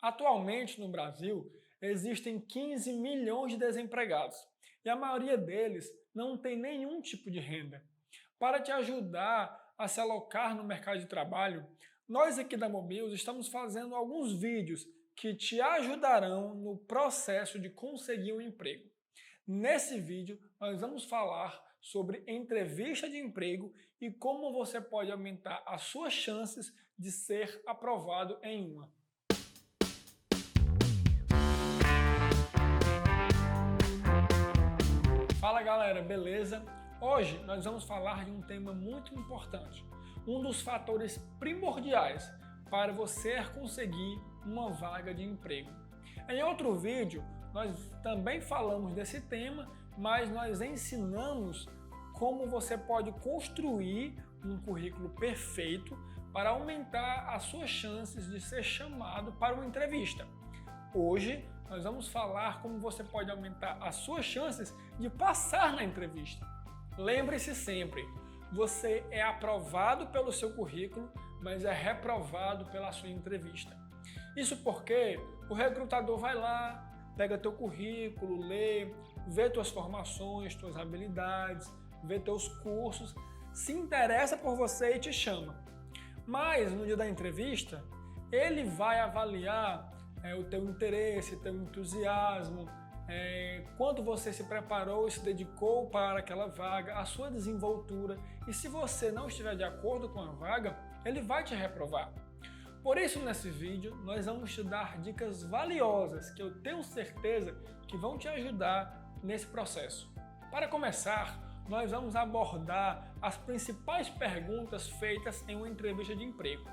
Atualmente, no Brasil, existem 15 milhões de desempregados e a maioria deles não tem nenhum tipo de renda. Para te ajudar a se alocar no mercado de trabalho, nós aqui da Mobius estamos fazendo alguns vídeos que te ajudarão no processo de conseguir um emprego. Nesse vídeo, nós vamos falar sobre entrevista de emprego e como você pode aumentar as suas chances de ser aprovado em uma. Fala galera, beleza? Hoje nós vamos falar de um tema muito importante, um dos fatores primordiais para você conseguir uma vaga de emprego. Em outro vídeo nós também falamos desse tema, mas nós ensinamos como você pode construir um currículo perfeito para aumentar as suas chances de ser chamado para uma entrevista. Hoje nós vamos falar como você pode aumentar as suas chances de passar na entrevista. Lembre-se sempre, você é aprovado pelo seu currículo, mas é reprovado pela sua entrevista. Isso porque o recrutador vai lá, pega teu currículo, lê, vê tuas formações, tuas habilidades, vê teus cursos, se interessa por você e te chama. Mas no dia da entrevista, ele vai avaliar o teu interesse, teu entusiasmo, quanto você se preparou e se dedicou para aquela vaga, a sua desenvoltura, e se você não estiver de acordo com a vaga, ele vai te reprovar. Por isso, nesse vídeo, nós vamos te dar dicas valiosas que eu tenho certeza que vão te ajudar nesse processo. Para começar, nós vamos abordar as principais perguntas feitas em uma entrevista de emprego.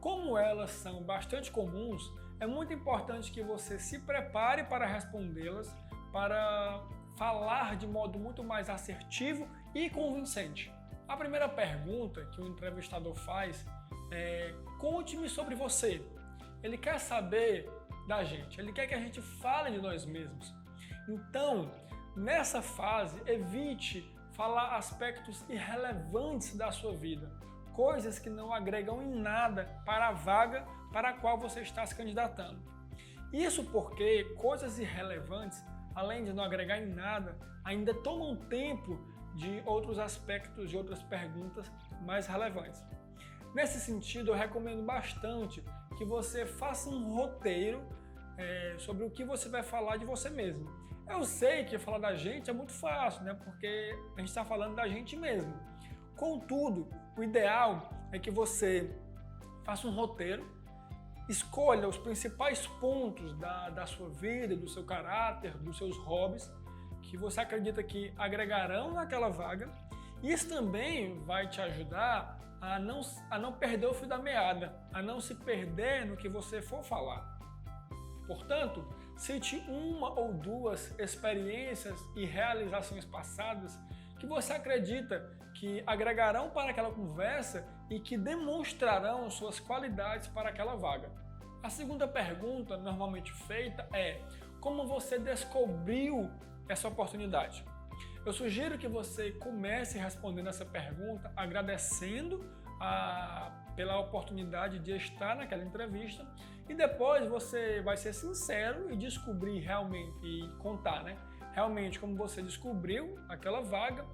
Como elas são bastante comuns, é muito importante que você se prepare para respondê-las, para falar de modo muito mais assertivo e convincente. A primeira pergunta que o entrevistador faz é: conte-me sobre você. Ele quer saber da gente, ele quer que a gente fale de nós mesmos. Então, nessa fase, evite falar aspectos irrelevantes da sua vida, coisas que não agregam em nada para a vaga para a qual você está se candidatando. Isso porque coisas irrelevantes, além de não agregar em nada, ainda tomam tempo de outros aspectos, de outras perguntas mais relevantes. Nesse sentido, eu recomendo bastante que você faça um roteiro sobre o que você vai falar de você mesmo. Eu sei que falar da gente é muito fácil, né? Porque a gente está falando da gente mesmo. Contudo, o ideal é que você faça um roteiro, escolha os principais pontos da sua vida, do seu caráter, dos seus hobbies, que você acredita que agregarão naquela vaga. Isso também vai te ajudar a não perder o fio da meada, a não se perder no que você for falar. Portanto, cite uma ou duas experiências e realizações passadas que você acredita que agregarão para aquela conversa e que demonstrarão suas qualidades para aquela vaga. A segunda pergunta normalmente feita é: como você descobriu essa oportunidade? Eu sugiro que você comece respondendo essa pergunta agradecendo pela oportunidade de estar naquela entrevista, e depois você vai ser sincero e descobrir realmente, e contar, realmente como você descobriu aquela vaga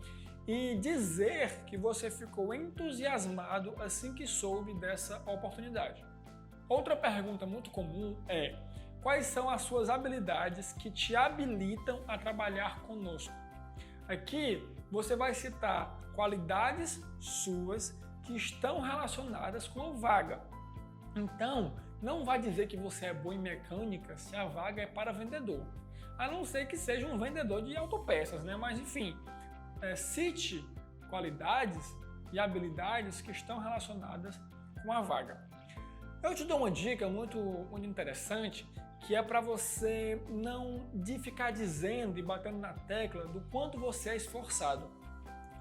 e dizer que você ficou entusiasmado assim que soube dessa oportunidade. Outra pergunta muito comum é: quais são as suas habilidades que te habilitam a trabalhar conosco? Aqui você vai citar qualidades suas que estão relacionadas com a vaga. Então, não vai dizer que você é bom em mecânica se a vaga é para vendedor, a não ser que seja um vendedor de autopeças, Mas enfim, cite qualidades e habilidades que estão relacionadas com a vaga. Eu te dou uma dica muito interessante, que é para você não ficar dizendo e batendo na tecla do quanto você é esforçado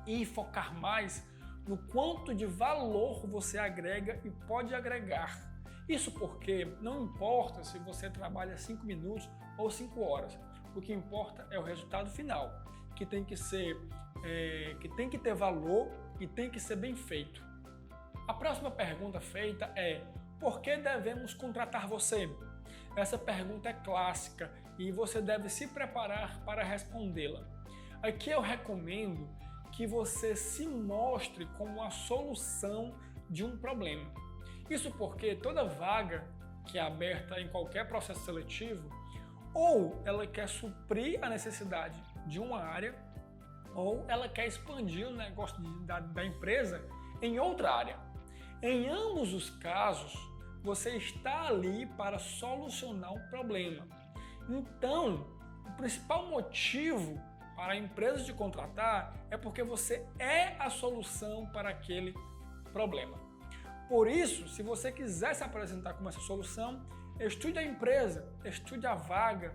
e focar mais no quanto de valor você agrega e pode agregar. Isso porque não importa se você trabalha 5 minutos ou 5 horas, o que importa é o resultado final, que tem que ter valor e tem que ser bem feito. A próxima pergunta feita é: por que devemos contratar você? Essa pergunta é clássica e você deve se preparar para respondê-la. Aqui eu recomendo que você se mostre como a solução de um problema. Isso porque toda vaga que é aberta em qualquer processo seletivo, ou ela quer suprir a necessidade de uma área, ou ela quer expandir o negócio da empresa em outra área. Em ambos os casos, você está ali para solucionar um problema. Então, o principal motivo para a empresa te contratar é porque você é a solução para aquele problema. Por isso, se você quiser se apresentar como essa solução, estude a empresa, estude a vaga,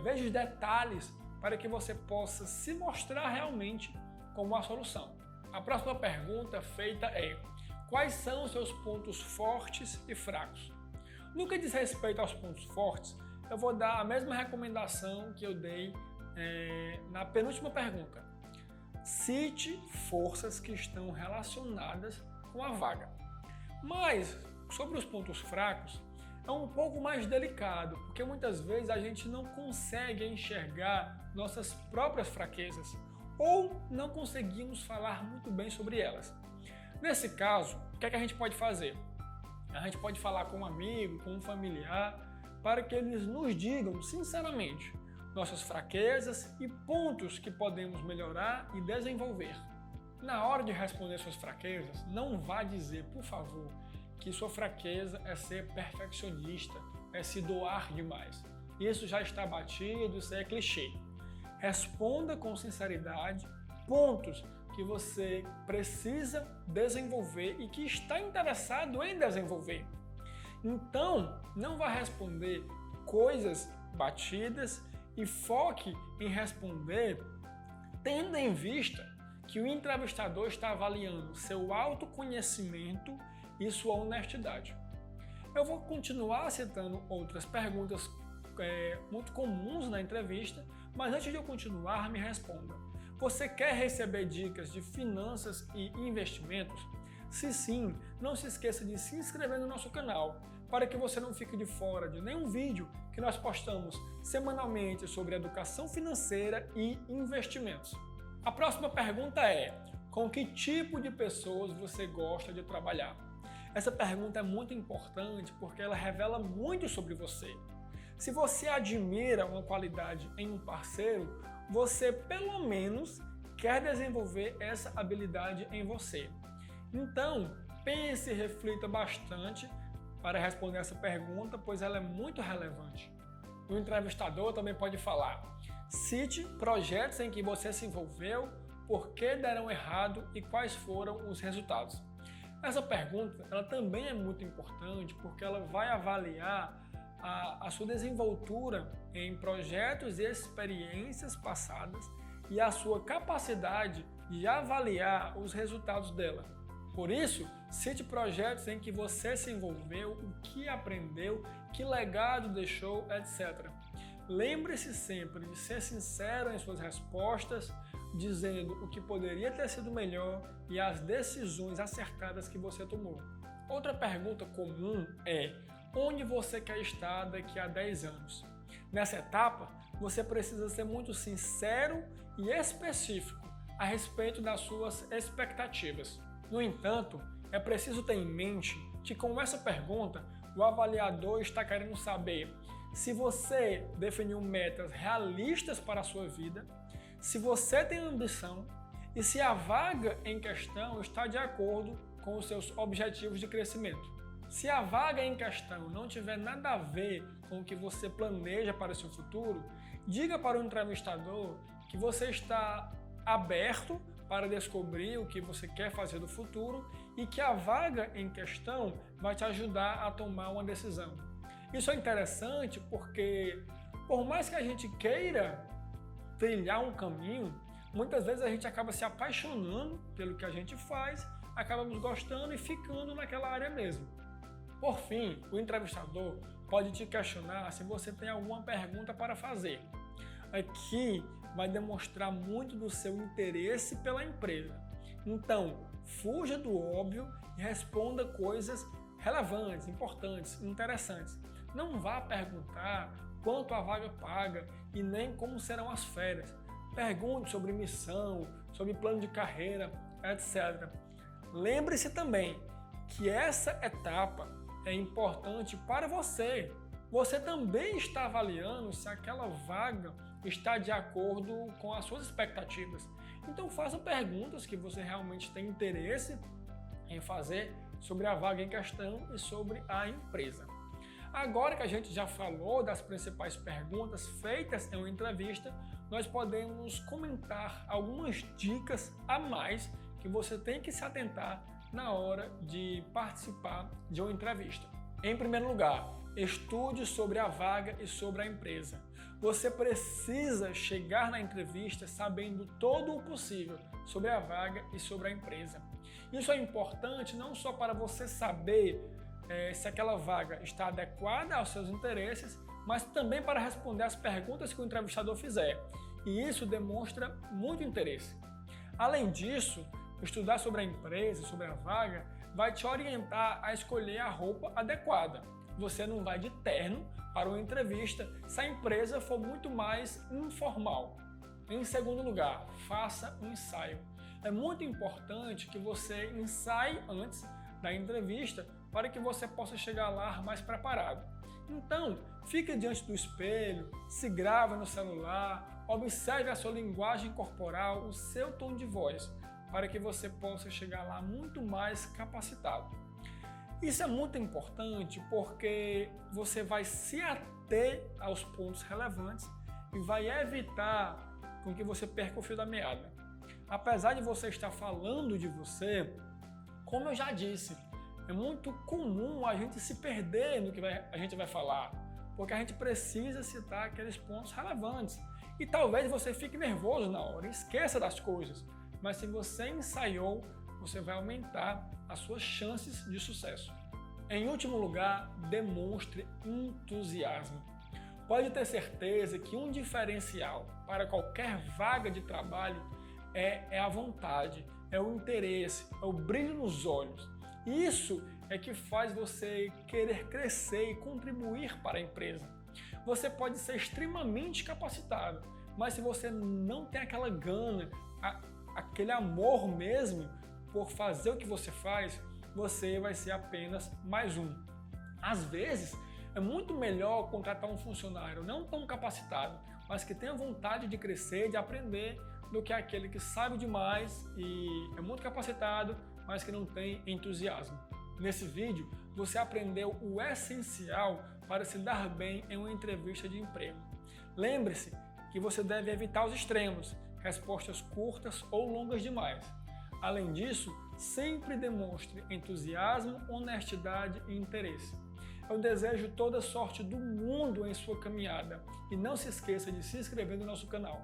veja os detalhes para que você possa se mostrar realmente como a solução. A próxima pergunta feita é: quais são os seus pontos fortes e fracos? No que diz respeito aos pontos fortes, eu vou dar a mesma recomendação que eu dei na penúltima pergunta. Cite forças que estão relacionadas com a vaga. Mas, sobre os pontos fracos, é um pouco mais delicado, porque muitas vezes a gente não consegue enxergar nossas próprias fraquezas ou não conseguimos falar muito bem sobre elas. Nesse caso, o que é que a gente pode fazer? A gente pode falar com um amigo, com um familiar, para que eles nos digam sinceramente nossas fraquezas e pontos que podemos melhorar e desenvolver. Na hora de responder suas fraquezas, não vá dizer, por favor, que sua fraqueza é ser perfeccionista, é se doar demais. Isso já está batido, isso é clichê. Responda com sinceridade pontos que você precisa desenvolver e que está interessado em desenvolver. Então, não vá responder coisas batidas e foque em responder tendo em vista que o entrevistador está avaliando seu autoconhecimento e sua honestidade. Eu vou continuar citando outras perguntas muito comuns na entrevista, mas antes de eu continuar, me responda. Você quer receber dicas de finanças e investimentos? Se sim, não se esqueça de se inscrever no nosso canal, para que você não fique de fora de nenhum vídeo que nós postamos semanalmente sobre educação financeira e investimentos. A próxima pergunta é: com que tipo de pessoas você gosta de trabalhar? Essa pergunta é muito importante porque ela revela muito sobre você. Se você admira uma qualidade em um parceiro, você pelo menos quer desenvolver essa habilidade em você. Então, pense e reflita bastante para responder essa pergunta, pois ela é muito relevante. O entrevistador também pode falar: cite projetos em que você se envolveu, por que deram errado e quais foram os resultados. Essa pergunta ela também é muito importante porque ela vai avaliar a sua desenvoltura em projetos e experiências passadas e a sua capacidade de avaliar os resultados dela. Por isso, cite projetos em que você se envolveu, o que aprendeu, que legado deixou, etc. Lembre-se sempre de ser sincero em suas respostas, dizendo o que poderia ter sido melhor e as decisões acertadas que você tomou. Outra pergunta comum é: onde você quer estar daqui a 10 anos? Nessa etapa, você precisa ser muito sincero e específico a respeito das suas expectativas. No entanto, é preciso ter em mente que com essa pergunta, o avaliador está querendo saber se você definiu metas realistas para a sua vida, se você tem ambição e se a vaga em questão está de acordo com os seus objetivos de crescimento. Se a vaga em questão não tiver nada a ver com o que você planeja para o seu futuro, diga para o entrevistador que você está aberto para descobrir o que você quer fazer no futuro e que a vaga em questão vai te ajudar a tomar uma decisão. Isso é interessante porque, por mais que a gente queira trilhar um caminho, muitas vezes a gente acaba se apaixonando pelo que a gente faz, acabamos gostando e ficando naquela área mesmo. Por fim, o entrevistador pode te questionar se você tem alguma pergunta para fazer. Aqui vai demonstrar muito do seu interesse pela empresa. Então, fuja do óbvio e responda coisas relevantes, importantes, interessantes. Não vá perguntar quanto a vaga paga e nem como serão as férias. Pergunte sobre missão, sobre plano de carreira, etc. Lembre-se também que essa etapa é importante para você. Você também está avaliando se aquela vaga está de acordo com as suas expectativas. Então faça perguntas que você realmente tem interesse em fazer sobre a vaga em questão e sobre a empresa. Agora que a gente já falou das principais perguntas feitas em uma entrevista, nós podemos comentar algumas dicas a mais que você tem que se atentar na hora de participar de uma entrevista. Em primeiro lugar, estude sobre a vaga e sobre a empresa. Você precisa chegar na entrevista sabendo todo o possível sobre a vaga e sobre a empresa. Isso é importante não só para você saber se aquela vaga está adequada aos seus interesses, mas também para responder as perguntas que o entrevistador fizer. E isso demonstra muito interesse. Além disso, estudar sobre a empresa, sobre a vaga, vai te orientar a escolher a roupa adequada. Você não vai de terno para uma entrevista se a empresa for muito mais informal. Em segundo lugar, faça um ensaio. É muito importante que você ensaie antes da entrevista para que você possa chegar lá mais preparado. Então, fique diante do espelho, se grave no celular, observe a sua linguagem corporal, o seu tom de voz, para que você possa chegar lá muito mais capacitado. Isso é muito importante porque você vai se ater aos pontos relevantes e vai evitar com que você perca o fio da meada. Apesar de você estar falando de você, como eu já disse, é muito comum a gente se perder no que a gente vai falar, porque a gente precisa citar aqueles pontos relevantes. E talvez você fique nervoso na hora, esqueça das coisas, mas se você ensaiou, você vai aumentar as suas chances de sucesso. Em último lugar, demonstre entusiasmo. Pode ter certeza que um diferencial para qualquer vaga de trabalho é a vontade, é o interesse, é o brilho nos olhos. Isso é que faz você querer crescer e contribuir para a empresa. Você pode ser extremamente capacitado, mas se você não tem aquela gana, aquele amor mesmo por fazer o que você faz, você vai ser apenas mais um. Às vezes, é muito melhor contratar um funcionário não tão capacitado, mas que tenha vontade de crescer, de aprender, do que aquele que sabe demais e é muito capacitado, mas que não tem entusiasmo. Nesse vídeo, você aprendeu o essencial para se dar bem em uma entrevista de emprego. Lembre-se que você deve evitar os extremos, respostas curtas ou longas demais. Além disso, sempre demonstre entusiasmo, honestidade e interesse. Eu desejo toda a sorte do mundo em sua caminhada e não se esqueça de se inscrever no nosso canal.